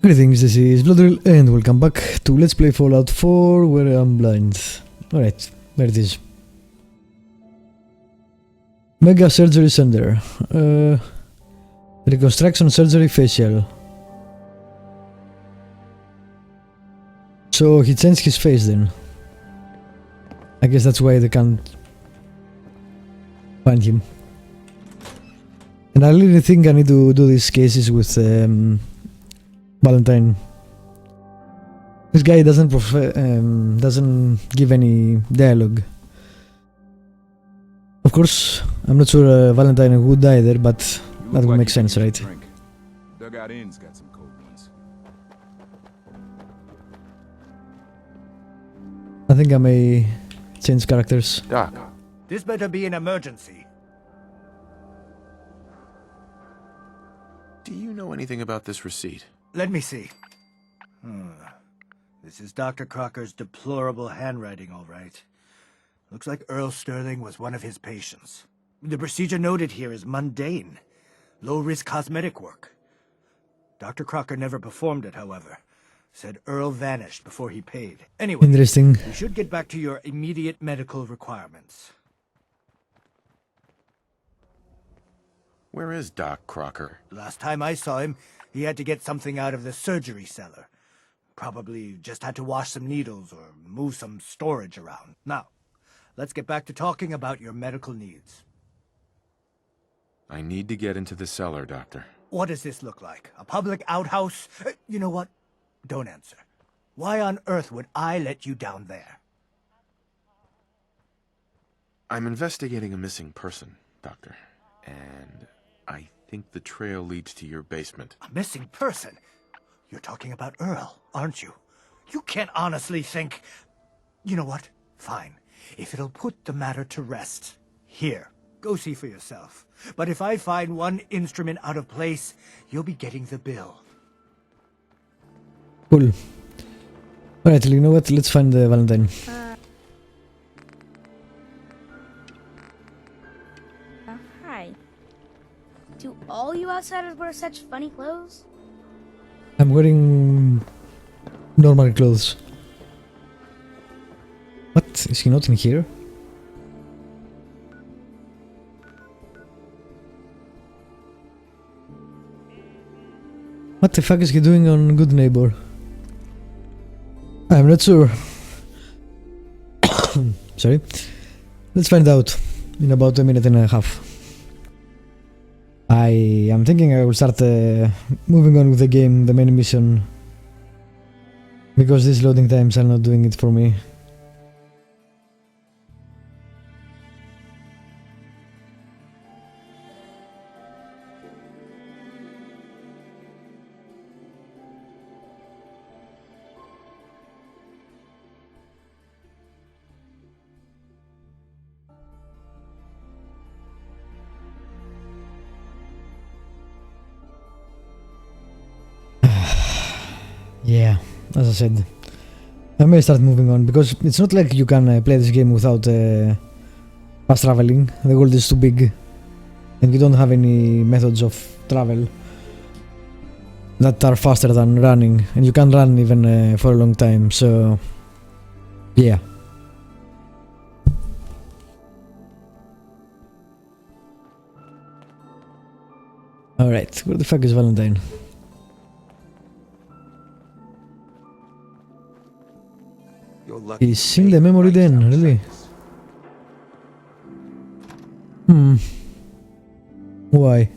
Greetings, this is Bloodrill and welcome back to Let's Play Fallout 4 where I'm blind. Alright, there it is. Mega Surgery Center. Reconstruction Surgery Facial. So he changed his face then. I guess that's why they can't find him. And I really think I need to do these cases with Valentine. This guy doesn't give any dialogue. Of course, I'm not sure Valentine would either, but that would make sense, right? Dugout Inn's got some cold ones. I think I may change characters. Doc, This better be an emergency. do you know anything about this receipt? Let me see. This is Dr. Crocker's deplorable handwriting, all right. Looks like Earl Sterling was one of his patients. The procedure noted here is mundane. Low-risk cosmetic work. Dr. Crocker never performed it, however. Said Earl vanished before he paid. Anyway, Interesting. you should get back to your immediate medical requirements. Where is Doc Crocker? Last time I saw him, he had to get something out of the surgery cellar. Probably just had to wash some needles or move some storage around. Now, let's get back to talking about your medical needs. I need to get into the cellar, Doctor. What does this look like? A public outhouse? You know what? Don't answer. Why on earth would I let you down there? I'm investigating a missing person, Doctor. And I think the trail leads to your basement. A missing person? You're talking about Earl, aren't you? You can't honestly think... You know what? Fine. If it'll put the matter to rest. Here, go see for yourself. But if I find one instrument out of place, you'll be getting the bill. Cool. Alright, you know what? Let's find Valentine. Hi. Do all you outsiders wear such funny clothes? I'm wearing normal clothes. What? Is he not in here? What the fuck is he doing on Good Neighbor? I'm not sure. Sorry. Let's find out in about a minute and a half. I am thinking I will start moving on with the game, the main mission, because these loading times are not doing it for me. Yeah, as I said, I may start moving on, because it's not like you can play this game without fast traveling. The world is too big, and you don't have any methods of travel that are faster than running, and you can't run even for a long time, so yeah. Alright, where the fuck is Valentine? He's seen the memory then, really? Why?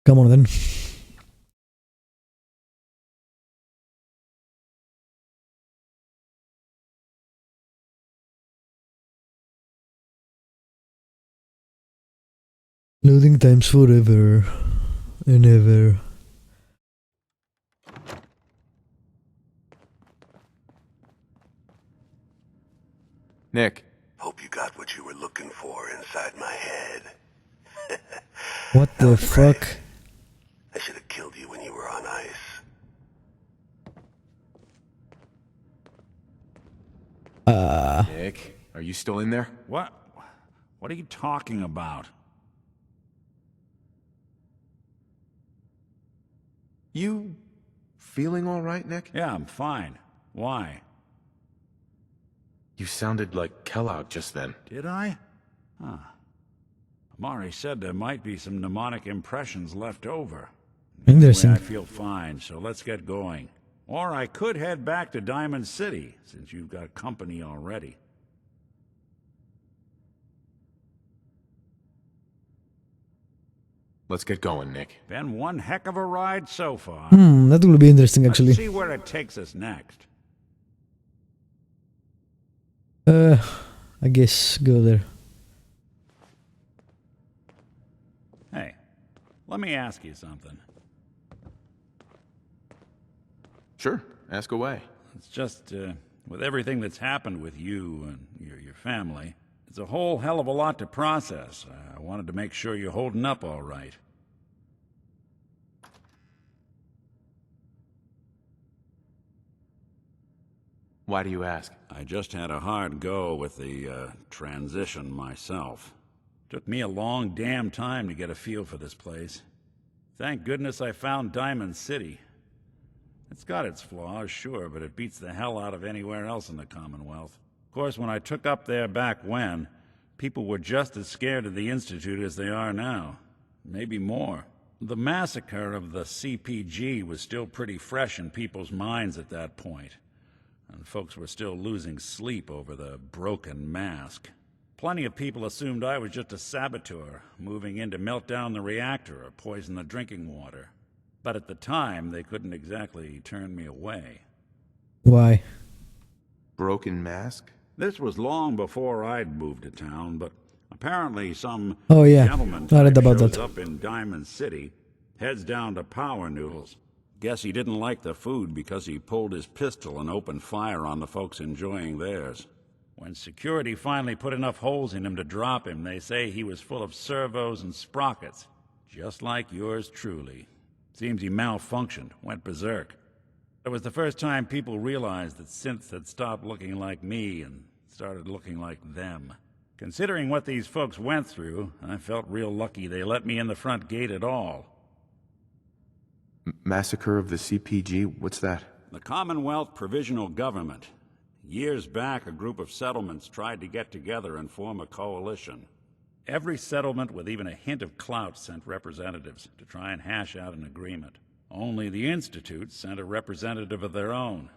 Come on then. Loading times forever and ever. Nick, Hope you got what you were looking for inside my head. What the fuck? I should have killed you when you were on ice. Nick, are you still in there? What? What are you talking about? You feeling all right, Nick? Yeah, I'm fine. Why? You sounded like Kellogg just then. Did I? Huh. Amari said there might be some mnemonic impressions left over. Interesting. Anyway, I feel fine, so let's get going. Or I could head back to Diamond City, since you've got company already. Let's get going, Nick. Been one heck of a ride so far. That will be interesting actually. Let's see where it takes us next. I guess go there. Hey, let me ask you something. Sure, ask away. It's just, with everything that's happened with you and your family, it's a whole hell of a lot to process. I wanted to make sure you're holding up all right. Why do you ask? I just had a hard go with the, transition myself. Took me a long damn time to get a feel for this place. Thank goodness I found Diamond City. It's got its flaws, sure, but it beats the hell out of anywhere else in the Commonwealth. Of course, when I took up there back when, people were just as scared of the Institute as they are now. Maybe more. The massacre of the CPG was still pretty fresh in people's minds at that point, and folks were still losing sleep over the broken mask. Plenty of people assumed I was just a saboteur, moving in to melt down the reactor or poison the drinking water. But at the time, they couldn't exactly turn me away. Why? Broken mask? This was long before I'd moved to town, but apparently some Oh yeah, gentleman I read type about shows that. up in Diamond City, heads down to Power Noodles. Guess he didn't like the food because he pulled his pistol and opened fire on the folks enjoying theirs. When security finally put enough holes in him to drop him, they say he was full of servos and sprockets, just like yours truly. Seems he malfunctioned, went berserk. It was the first time people realized that synths had stopped looking like me and started looking like them. Considering what these folks went through, I felt real lucky they let me in the front gate at all. Massacre of the CPG? What's that? The Commonwealth Provisional Government. Years back, a group of settlements tried to get together and form a coalition. Every settlement with even a hint of clout sent representatives to try and hash out an agreement. Only the Institute sent a representative of their own,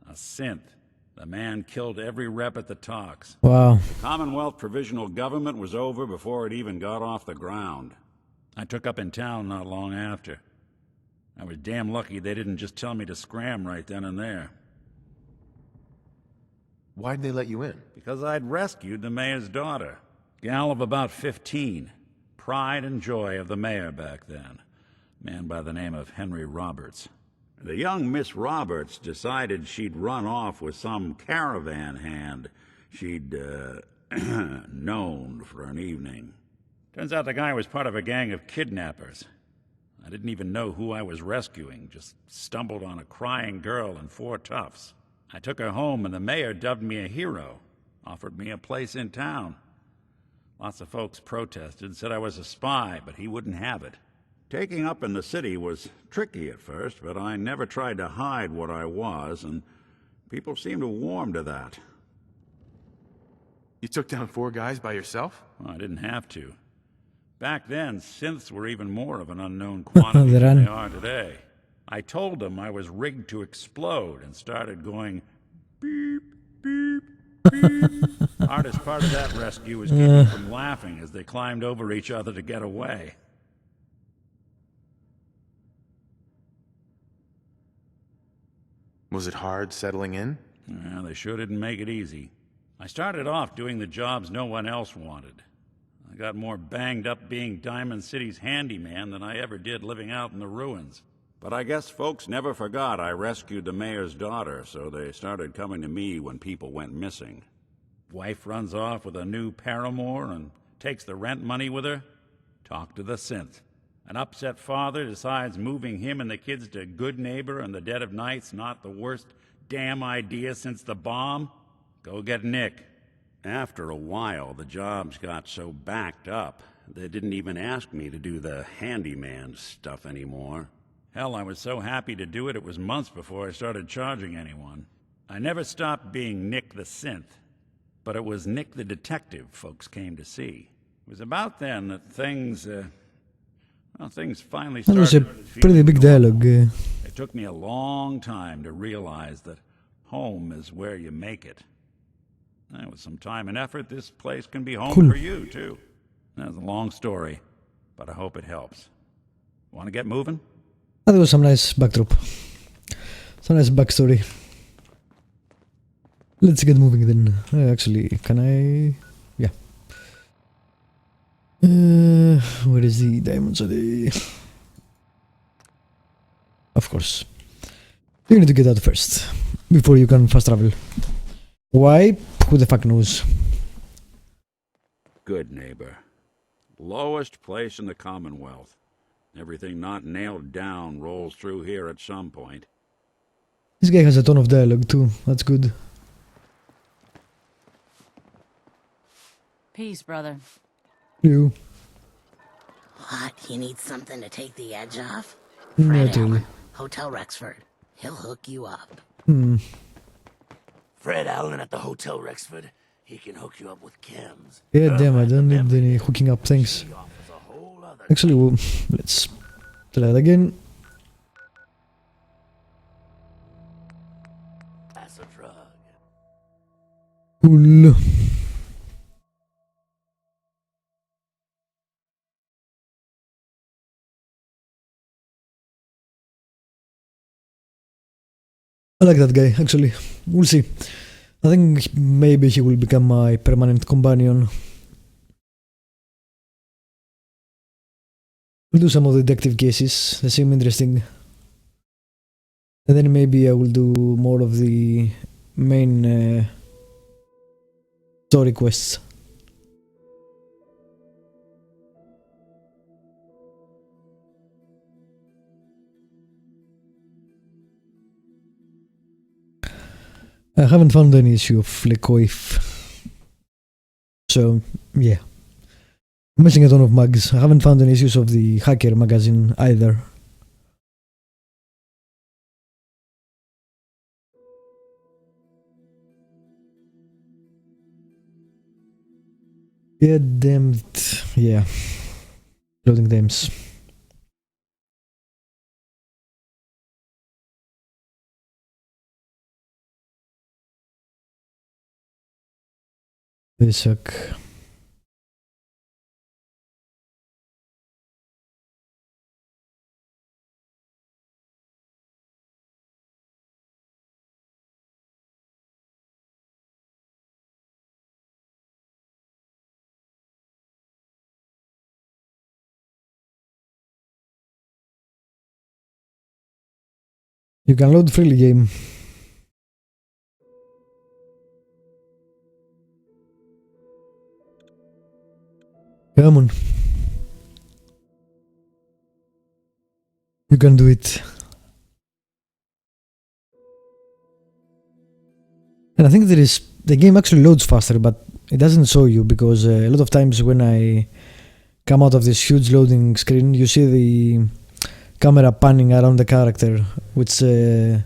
a synth. The man killed every rep at the talks. Wow. The Commonwealth Provisional Government was over before it even got off the ground. I took up in town not long after. I was damn lucky they didn't just tell me to scram right then and there. Why'd they let you in? Because I'd rescued the mayor's daughter. Gal of about 15. Pride and joy of the mayor back then. Man by the name of Henry Roberts. The young Miss Roberts decided she'd run off with some caravan hand she'd, known for an evening. Turns out the guy was part of a gang of kidnappers. I didn't even know who I was rescuing, just stumbled on a crying girl and 4 toughs. I took her home and the mayor dubbed me a hero, offered me a place in town. Lots of folks protested, said I was a spy, but he wouldn't have it. Taking up in the city was tricky at first, but I never tried to hide what I was, and people seemed to warm to that. You took down 4 guys by yourself? Well, I didn't have to. Back then, synths were even more of an unknown quantity They than ran. they are today. I told them I was rigged to explode and started going beep, beep, beep. Hardest part of that rescue was keeping from laughing as they climbed over each other to get away. Was it hard settling in? Well, they sure didn't make it easy. I started off doing the jobs no one else wanted. I got more banged up being Diamond City's handyman than I ever did living out in the ruins. But I guess folks never forgot I rescued the mayor's daughter, so they started coming to me when people went missing. Wife runs off with a new paramour and takes the rent money with her. Talk to the synth. An upset father decides moving him and the kids to Good Neighbor in the dead of night's not the worst damn idea since the bomb. Go get Nick. After a while, the jobs got so backed up, they didn't even ask me to do the handyman stuff anymore. Hell, I was so happy to do it, it was months before I started charging anyone. I never stopped being Nick the Synth, but it was Nick the Detective folks came to see. It was about then that things finally That was a started. pretty big dialogue. It took me a long time to realize that home is where you make it. With some time and effort, this place can be home Cool. for you, too. That's a long story, but I hope it helps. Want to get moving? That was some nice backdrop. Some nice backstory. Let's get moving then. Actually, can I... Yeah. Where is the diamond city? Of course. You need to get out first, before you can fast travel. Why? Who the fuck knows? Good Neighbor. Lowest place in the Commonwealth. Everything not nailed down rolls through here at some point. This guy has a ton of dialogue too. That's good. Peace, brother. You. What? You need something to take the edge off? Not Fred really. Allen, Hotel Rexford. He'll hook you up. Fred Allen at the Hotel Rexford. He can hook you up with chems. Yeah, damn, I don't need any hooking up, thanks. He offers a whole other Actually, let's try that again. class of drug. Cool. I like that guy, actually. We'll see. I think maybe he will become my permanent companion. We'll do some of the detective cases, they seem interesting. And then maybe I will do more of the main story quests. I haven't found any issue of Flecoif. So, yeah. I'm missing a ton of mugs. I haven't found any issues of the Hacker magazine either. Yeah, damn it. Yeah. Loading names. They suck. You can load freely game. Come on. You can do it. And I think the game actually loads faster, but it doesn't show you because a lot of times when I come out of this huge loading screen, you see the camera panning around the character, which it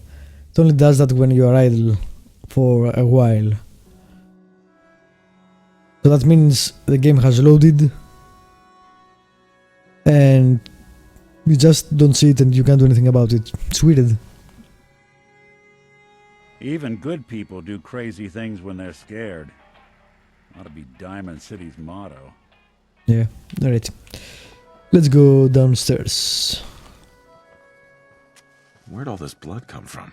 only does that when you are idle for a while. So that means the game has loaded and you just don't see it and you can't do anything about it. It's weird. Even good people do crazy things when they're scared. Ought to be Diamond City's motto. Yeah, alright. Let's go downstairs. Where'd all this blood come from?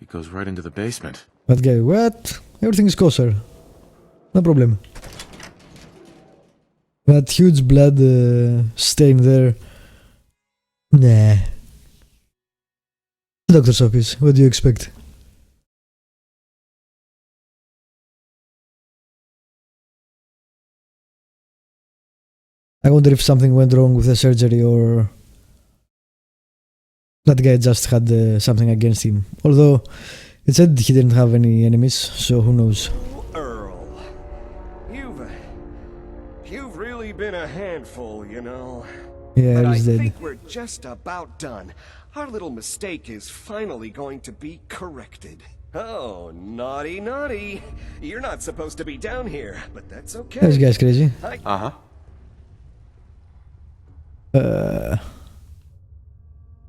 It goes right into the basement. That guy, what? Everything is kosher. No problem. That huge blood stain there. Nah. Doctor's office, what do you expect? I wonder if something went wrong with the surgery or that guy just had something against him. Although it said he didn't have any enemies, so who knows. Earl, you've really been a handful, you know. Yeah, But I he's dead. think we're just about done. Our little mistake is finally going to be corrected. Oh, naughty, naughty. You're not supposed to be down here, but that's okay. This guy's crazy. Uh-huh.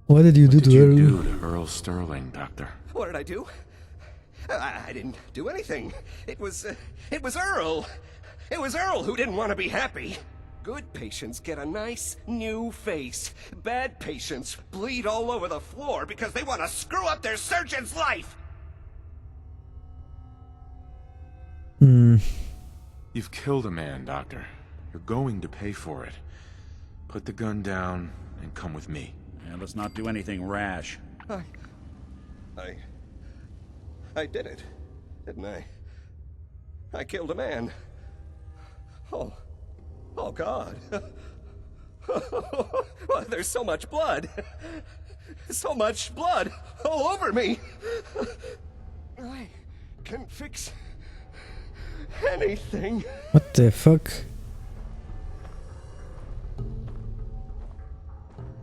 What did you do What to did you Earl? do to Earl Sterling, Doctor? What did I do? I didn't do anything. It was Earl. It was Earl who didn't want to be happy. Good patients get a nice new face. Bad patients bleed all over the floor because they want to screw up their surgeon's life. You've killed a man, Doctor. You're going to pay for it. Put the gun down and come with me. Yeah, let's not do anything rash. I did it, didn't I? I killed a man. Oh God. Well, there's so much blood. So much blood all over me. I can fix anything. What the fuck?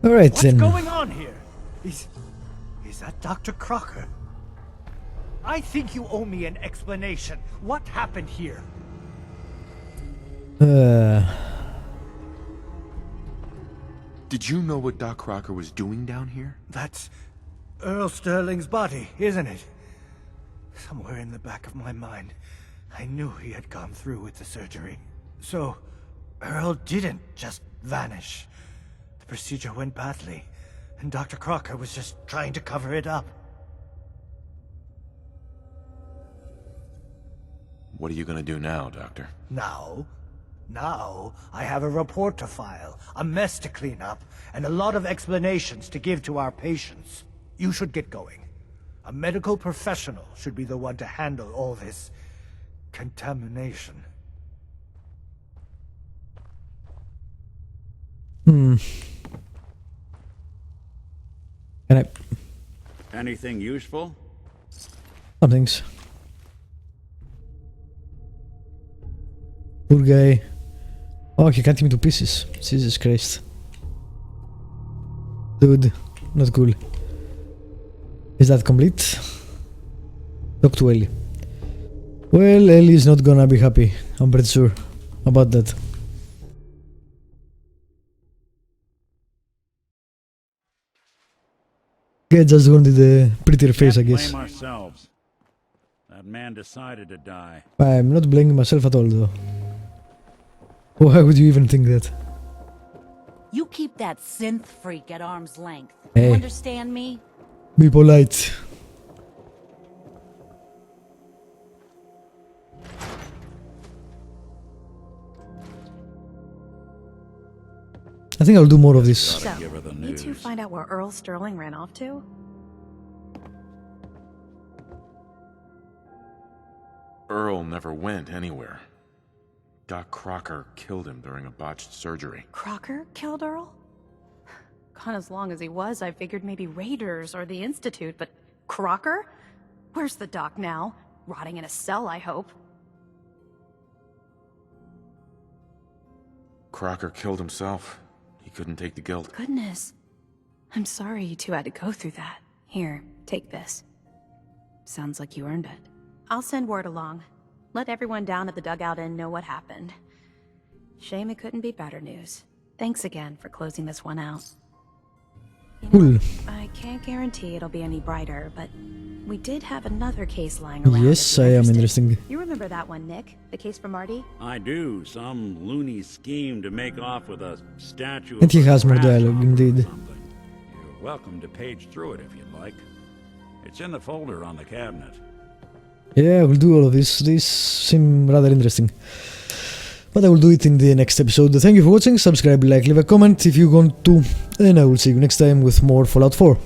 Alright What's then. going on here? Is that Dr. Crocker? I think you owe me an explanation. What happened here? Did you know what Doc Crocker was doing down here? That's Earl Sterling's body, isn't it? Somewhere in the back of my mind, I knew he had gone through with the surgery. So, Earl didn't just vanish. The procedure went badly, and Dr. Crocker was just trying to cover it up. What are you gonna do now, Doctor? Now, I have a report to file, a mess to clean up, and a lot of explanations to give to our patients. You should get going. A medical professional should be the one to handle all this contamination. Can I... Anything useful? Some things. Poor guy. Oh, he cut him to pieces. Jesus Christ. Dude, not cool. Is that complete? Talk to Ellie. Well, Ellie is not gonna be happy. I'm pretty sure about that. Guy just wanted a prettier face, I Can't guess. blame ourselves. That man decided to die. I'm not blaming myself at all, though. Why would you even think that? You keep that synth freak at arm's length. Hey. You understand me? Be polite. I think I'll do more of this. So, give her the you two news. find out where Earl Sterling ran off to? Earl never went anywhere. Doc Crocker killed him during a botched surgery. Crocker killed Earl? Gone as long as he was, I figured maybe Raiders or the Institute, but Crocker? Where's the doc now? Rotting in a cell, I hope. Crocker killed himself. He couldn't take the guilt. Goodness. I'm sorry you two had to go through that. Here, take this. Sounds like you earned it. I'll send word along. Let everyone down at the Dugout Inn know what happened. Shame it couldn't be better news. Thanks again for closing this one out. You know, Cool. I can't guarantee it'll be any brighter, but we did have another case lying around. Yes, if you're I am interested. interesting. You remember that one, Nick? The case for Marty? I do. Some loony scheme to make off with a statue And he of a has more grasshopper dialogue, or indeed. something. You're welcome to page through it if you'd like. It's in the folder on the cabinet. Yeah, I will do all of this. These seem rather interesting. But I will do it in the next episode. Thank you for watching. Subscribe, like, leave a comment if you want to. And I will see you next time with more Fallout 4.